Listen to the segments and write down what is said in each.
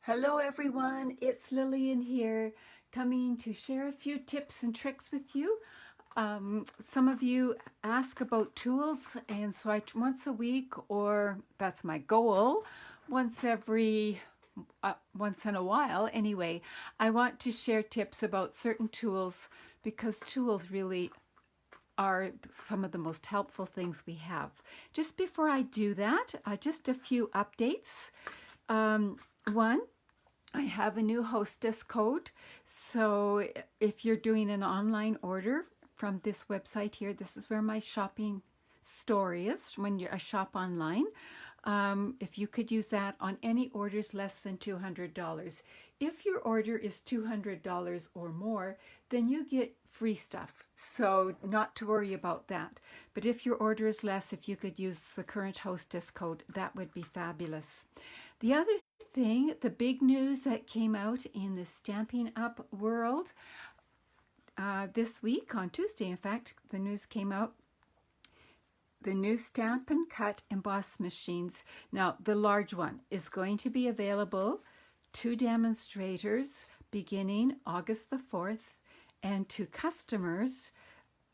Hello everyone, it's Lillian here, coming to share a few tips and tricks with you. Some of you ask about tools, and so once a week, or that's my goal, once in a while anyway, I want to share tips about certain tools because tools really are some of the most helpful things we have. Just before I do that, just a few updates. One, I have a new hostess code. So if you're doing an online order from this website here, this is where my shopping store is when I shop online. If you could use that on any orders less than $200. If your order is $200 or more, then you get free stuff. So not to worry about that. But if your order is less, if you could use the current hostess code, that would be fabulous. The other thing, the big news that came out in the Stampin' Up! World this week, on Tuesday, in fact, the news came out. The new Stampin' Cut emboss machines. Now, the large one is going to be available to demonstrators beginning August the 4th and to customers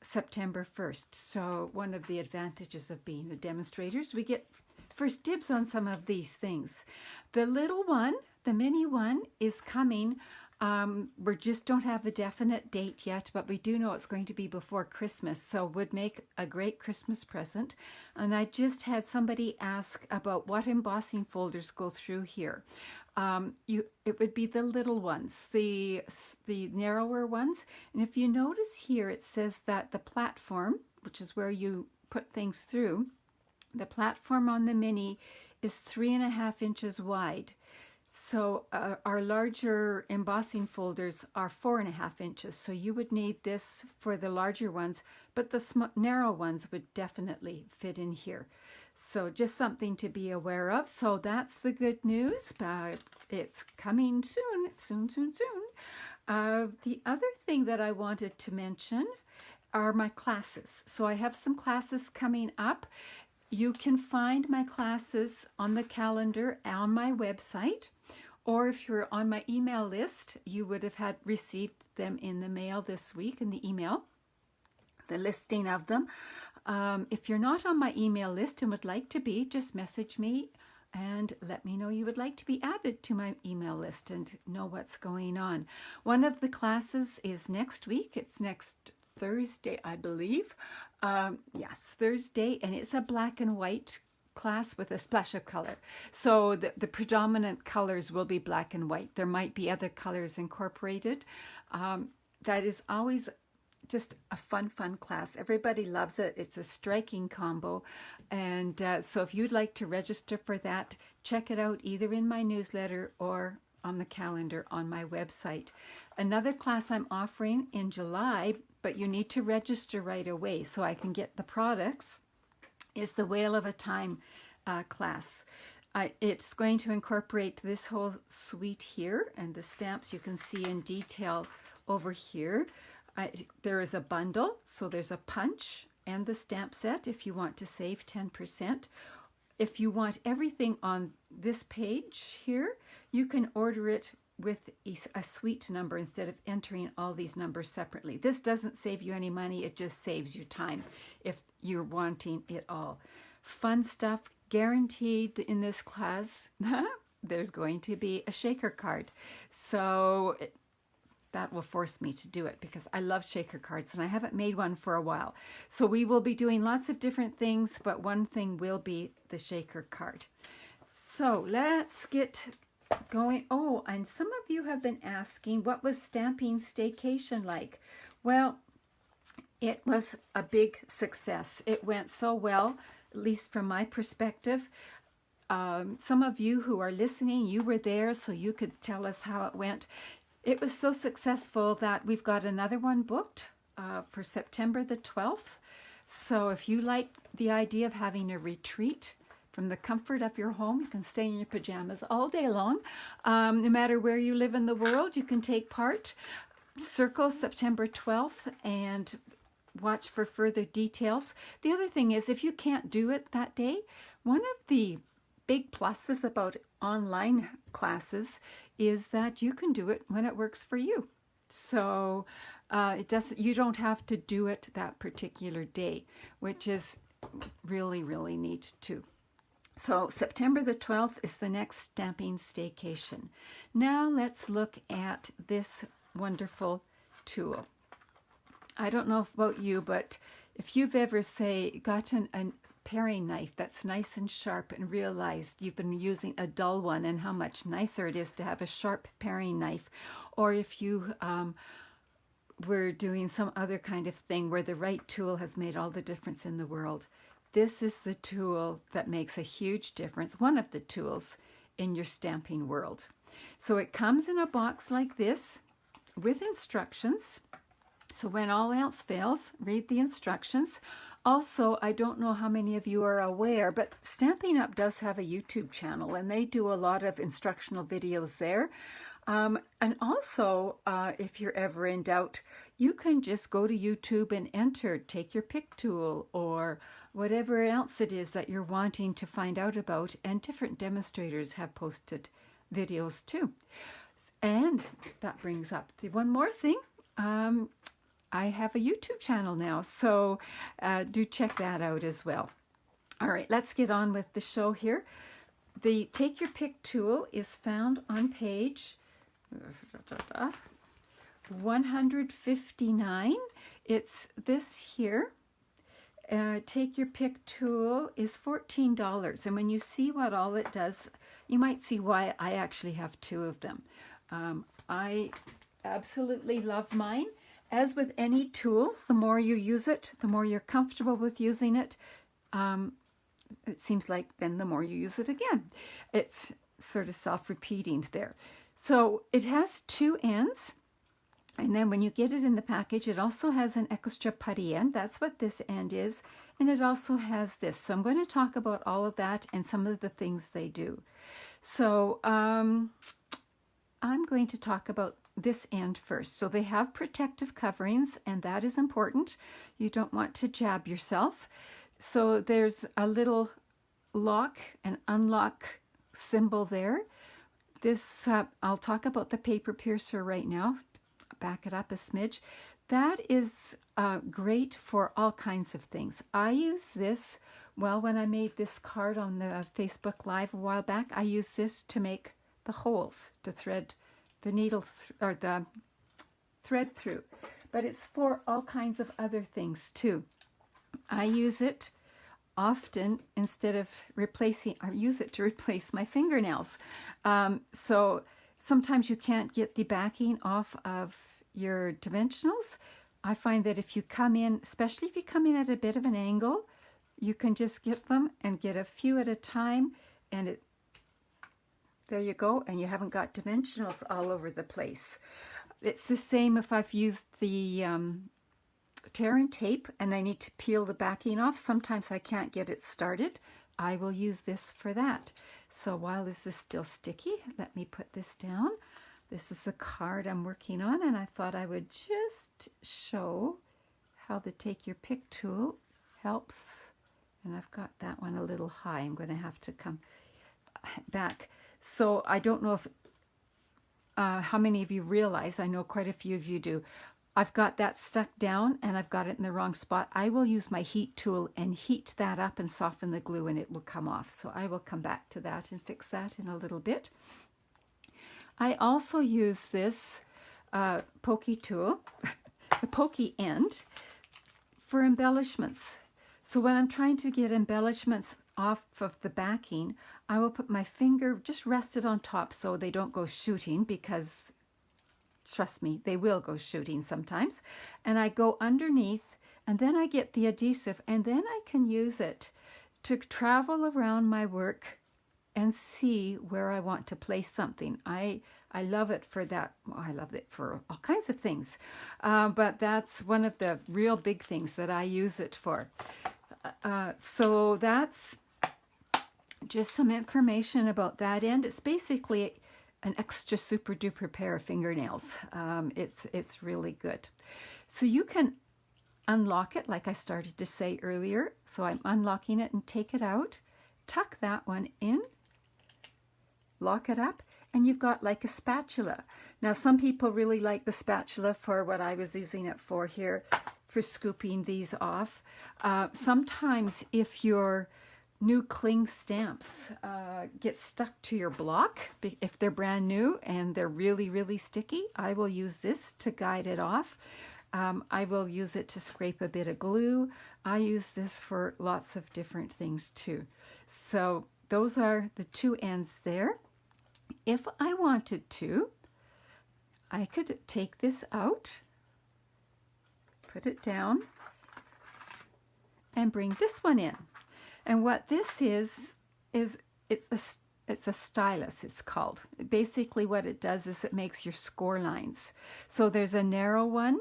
September 1st. So one of the advantages of being a demonstrator is we get first dibs on some of these things. The little one, the mini one, is coming. We just don't have a definite date yet, but we do know it's going to be before Christmas, so would make a great Christmas present. And I just had somebody ask about what embossing folders go through here. It would be the little ones, the narrower ones. And if you notice here, it says that the platform, which is where you put things through, the platform on the mini is 3.5 inches wide. So our larger embossing folders are 4.5 inches. So you would need this for the larger ones, but the narrow ones would definitely fit in here. So just something to be aware of. So that's the good news. It's coming soon. The other thing that I wanted to mention are my classes. So I have some classes coming up. You can find my classes on the calendar on my website, or if you're on my email list, you would have received them in the mail this week, in the email, the listing of them. If you're not on my email list and would like to be, just message me and let me know you would like to be added to my email list and know what's going on. One of the classes is next week. It's next Thursday, I believe. Yes, Thursday, and it's a black and white class with a splash of color. So the predominant colors will be black and white. There might be other colors incorporated. That is always just a fun class. Everybody loves it. It's a striking combo. And so if you'd like to register for that, check it out either in my newsletter or on the calendar on my website. Another class I'm offering in July, but you need to register right away so I can get the products, is the Whale of a Time class. It's going to incorporate this whole suite here, and the stamps you can see in detail over here. There is a bundle, so there's a punch and the stamp set if you want to save 10%. If you want everything on this page here, you can order it with a suite number instead of entering all these numbers separately. This doesn't save you any money, it just saves you time if you're wanting it all. Fun stuff guaranteed in this class. There's going to be a shaker card. So that will force me to do it because I love shaker cards and I haven't made one for a while. So we will be doing lots of different things, but one thing will be the shaker card. So let's get going. Oh, and some of you have been asking, what was Stampin' Staycation like? Well, it was a big success. It went so well, at least from my perspective. Some of you who are listening, you were there, so you could tell us how it went. It was so successful that we've got another one booked for September the 12th. So if you like the idea of having a retreat from the comfort of your home, you can stay in your pajamas all day long. No matter where you live in the world, you can take part. Circle September 12th and watch for further details. The other thing is, if you can't do it that day, one of the big pluses about online classes is that you can do it when it works for you. So you don't have to do it that particular day, which is really, really neat too. So September the 12th is the next stamping staycation. Now let's look at this wonderful tool. I don't know about you, but if you've ever, say, gotten a paring knife that's nice and sharp and realized you've been using a dull one and how much nicer it is to have a sharp paring knife, or if you were doing some other kind of thing where the right tool has made all the difference in the world, this is the tool that makes a huge difference, one of the tools in your stamping world. So it comes in a box like this with instructions. So when all else fails, read the instructions. Also, I don't know how many of you are aware, but Stampin' Up! Does have a YouTube channel, and they do a lot of instructional videos there. And also, if you're ever in doubt, you can just go to YouTube and enter Take Your Pick tool or whatever else it is that you're wanting to find out about, and different demonstrators have posted videos too. And that brings up the one more thing. I have a YouTube channel now, so do check that out as well. All right, let's get on with the show here. The Take Your Pick tool is found on page 159. It's this here. Take Your Pick tool is $14. And when you see what all it does, you might see why I actually have two of them. I absolutely love mine. As with any tool, the more you use it, the more you're comfortable with using it. It seems like then the more you use it again. It's sort of self-repeating there. So it has two ends. And then when you get it in the package, it also has an extra putty end. That's what this end is. And it also has this. So I'm going to talk about all of that and some of the things they do. So I'm going to talk about this end first. So they have protective coverings, and that is important. You don't want to jab yourself. So there's a little lock and unlock symbol there. This, I'll talk about the paper piercer right now. Back it up a smidge. That is great for all kinds of things. I use this, well, when I made this card on the Facebook Live a while back, I used this to make the holes to thread the needle or the thread through. But it's for all kinds of other things too. I use it often instead of replacing, I use it to replace my fingernails. So sometimes you can't get the backing off of your dimensionals. I find that if you come in, especially if you come in at a bit of an angle, you can just get them and get a few at a time, and there you go, and you haven't got dimensionals all over the place. It's the same if I've used the tear and tape and I need to peel the backing off. Sometimes I can't get it started. I will use this for that. So while this is still sticky, let me put this down. This is the card I'm working on, and I thought I would just show how the Take Your Pick tool helps. And I've got that one a little high. I'm going to have to come back. So I don't know if how many of you realize, I know quite a few of you do, I've got that stuck down and I've got it in the wrong spot. I will use my heat tool and heat that up and soften the glue, and it will come off. So I will come back to that and fix that in a little bit. I also use this pokey tool, the pokey end, for embellishments. So when I'm trying to get embellishments off of the backing, I will put my finger, just rest it on top so they don't go shooting, because trust me, they will go shooting sometimes. And I go underneath, and then I get the adhesive, and then I can use it to travel around my work and see where I want to place something. I love it for that. Well, I love it for all kinds of things. But that's one of the real big things that I use it for. So that's just some information about that end. It's basically an extra super duper pair of fingernails. It's really good. So you can unlock it like I started to say earlier. So I'm unlocking it and take it out, tuck that one in, lock it up, and you've got like a spatula. Now, some people really like the spatula for what I was using it for here, for scooping these off. Sometimes if your new cling stamps get stuck to your block, if they're brand new and they're really, really sticky, I will use this to guide it off. I will use it to scrape a bit of glue. I use this for lots of different things too. So those are the two ends there. If I wanted to, I could take this out, put it down, and bring this one in. And what this is it's a stylus, it's called. Basically what it does is it makes your score lines. So there's a narrow one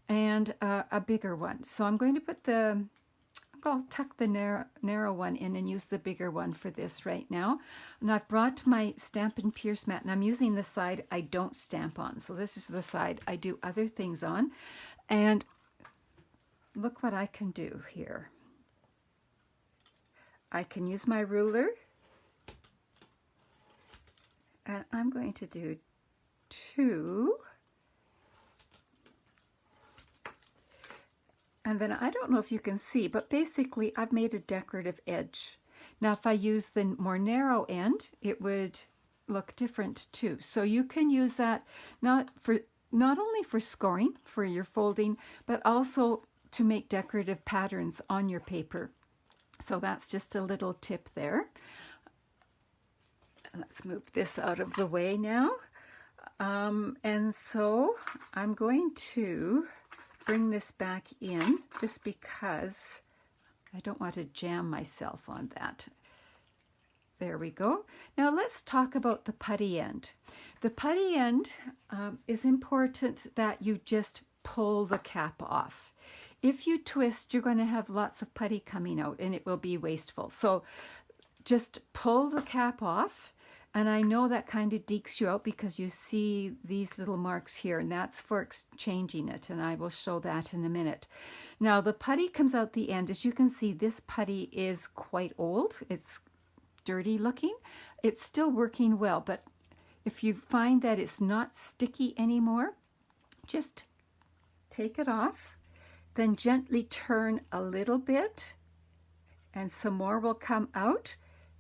and a bigger one. So I'm going to put I'll tuck the narrow one in and use the bigger one for this right now. And I've brought my Stampin' Pierce mat, and I'm using the side I don't stamp on. So this is the side I do other things on. And look what I can do here. I can use my ruler, and I'm going to do 2. And then I don't know if you can see, but basically I've made a decorative edge. Now if I use the more narrow end, it would look different too. So you can use that not only for scoring, for your folding, but also to make decorative patterns on your paper. So that's just a little tip there. Let's move this out of the way now. And so I'm going to bring this back in just because I don't want to jam myself on that. There we go. Now let's talk about the putty end. The putty end is important that you just pull the cap off. If you twist, you're going to have lots of putty coming out and it will be wasteful. So just pull the cap off. And I know that kind of dekes you out because you see these little marks here, and that's for changing it, and I will show that in a minute. Now the putty comes out the end. As you can see, this putty is quite old. It's dirty looking. It's still working well, but if you find that it's not sticky anymore, just take it off, then gently turn a little bit, and some more will come out,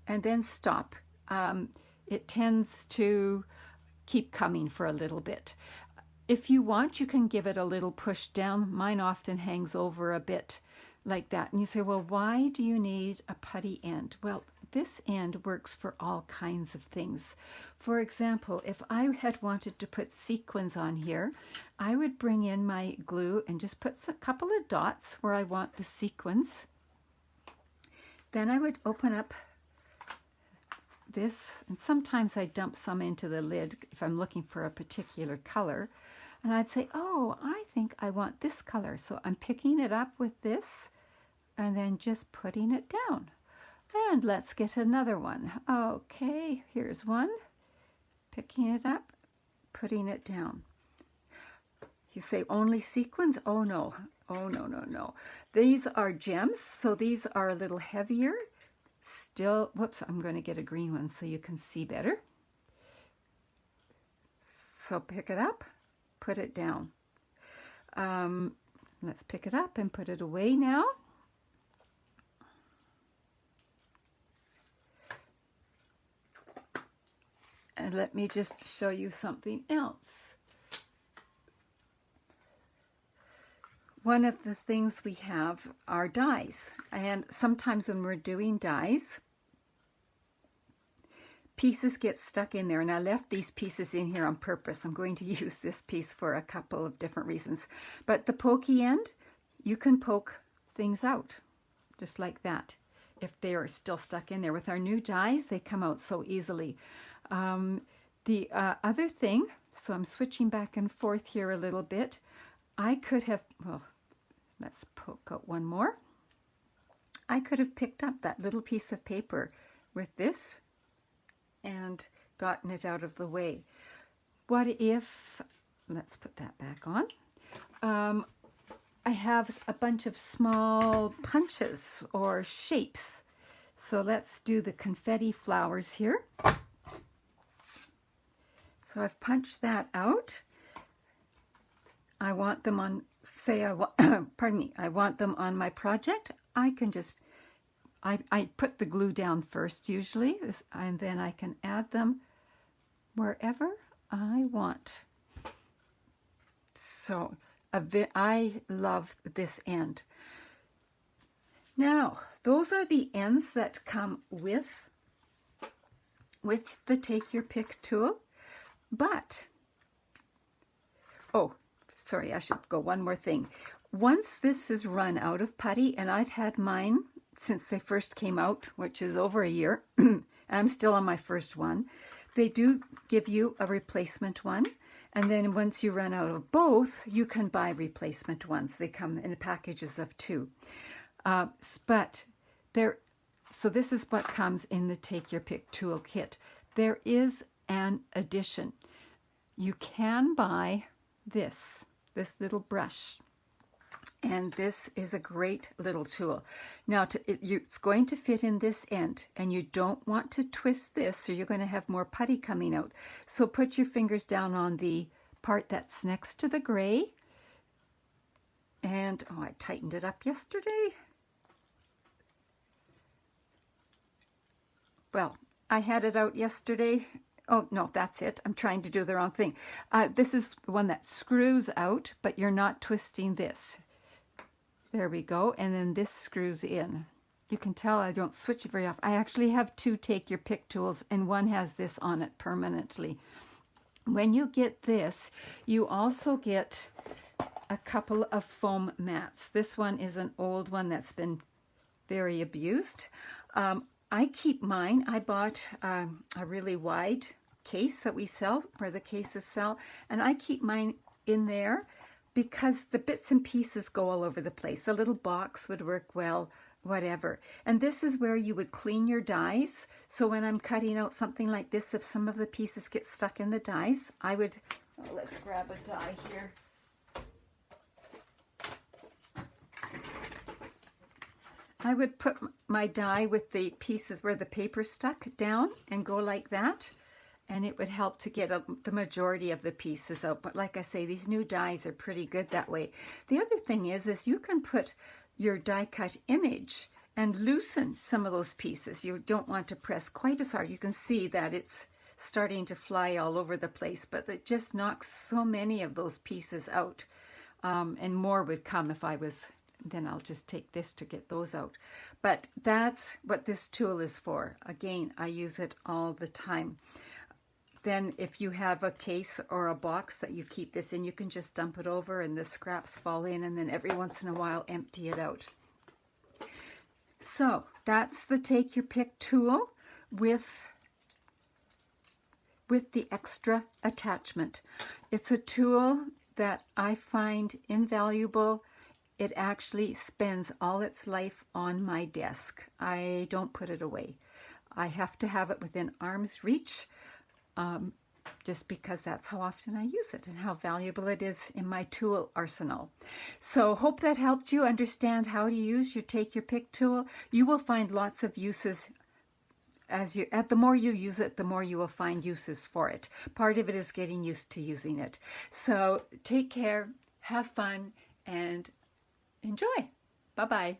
and then stop. It tends to keep coming for a little bit. If you want, you can give it a little push down. Mine often hangs over a bit like that. And you say, well, why do you need a putty end? Well, this end works for all kinds of things. For example, if I had wanted to put sequins on here, I would bring in my glue and just put a couple of dots where I want the sequins. Then I would open up this, and sometimes I dump some into the lid if I'm looking for a particular color, and I'd say, oh, I think I want this color, so I'm picking it up with this and then just putting it down. And let's get another one. Okay, here's one, picking it up, putting it down. You say only sequins? Oh no, oh no, no, no. These are gems, so these are a little heavier. Still, whoops, I'm going to get a green one so you can see better. So pick it up, put it down. Let's pick it up and put it away now. And let me just show you something else. One of the things we have are dies, and sometimes when we're doing dies, pieces get stuck in there, and I left these pieces in here on purpose. I'm going to use this piece for a couple of different reasons. But the pokey end, you can poke things out just like that if they are still stuck in there. With our new dies, they come out so easily. The other thing, so I'm switching back and forth here a little bit. I could have, well, let's poke out one more. I could have picked up that little piece of paper with this and gotten it out of the way. What if, let's put that back on. I have a bunch of small punches or shapes. So let's do the confetti flowers here. So I've punched that out. I want them on, say pardon me, I want them on my project. I can just, I put the glue down first usually, and then I can add them wherever I want. So I love this end. Now, those are the ends that come with the Take Your Pick tool. But, oh, sorry, I should go one more thing. Once this is run out of putty, and I've had mine since they first came out, which is over a year, I'm still on my first one, they do give you a replacement one. And then once you run out of both, you can buy replacement ones. They come in packages of 2. So this is what comes in the Take Your Pick tool kit. There is an addition. You can buy this little brush. And this is a great little tool. Now, it's going to fit in this end, and you don't want to twist this or you're going to have more putty coming out. So put your fingers down on the part that's next to the gray. And, oh, I tightened it up yesterday. Well, I had it out yesterday. Oh, no, that's it. I'm trying to do the wrong thing. This is the one that screws out, but you're not twisting this. There we go. And then this screws in. You can tell I don't switch it very often. I actually have 2 Take Your Pick tools, and one has this on it permanently. When you get this, you also get a couple of foam mats. This one is an old one that's been very abused. I keep mine. I bought a really wide case that we sell, where the cases sell, and I keep mine in there because the bits and pieces go all over the place. A little box would work well, whatever. And this is where you would clean your dies. So when I'm cutting out something like this, if some of the pieces get stuck in the dies, I would, oh, let's grab a die here. I would put my die with the pieces where the paper stuck down and go like that, and it would help to get the majority of the pieces out. But like I say, these new dies are pretty good that way. The other thing is you can put your die cut image and loosen some of those pieces. You don't want to press quite as hard. You can see that it's starting to fly all over the place, but it just knocks so many of those pieces out. And more would come if I was, then I'll just take this to get those out. But that's what this tool is for. Again, I use it all the time. Then if you have a case or a box that you keep this in, you can just dump it over and the scraps fall in, and then every once in a while empty it out. So that's the Take Your Pick tool with the extra attachment. It's a tool that I find invaluable. It actually spends all its life on my desk. I don't put it away. I have to have it within arm's reach, just because that's how often I use it and how valuable it is in my tool arsenal. So hope that helped you understand how to use your Take Your Pick tool. You will find lots of uses the more you use it, the more you will find uses for it. Part of it is getting used to using it. So take care, have fun, and enjoy. Bye-bye.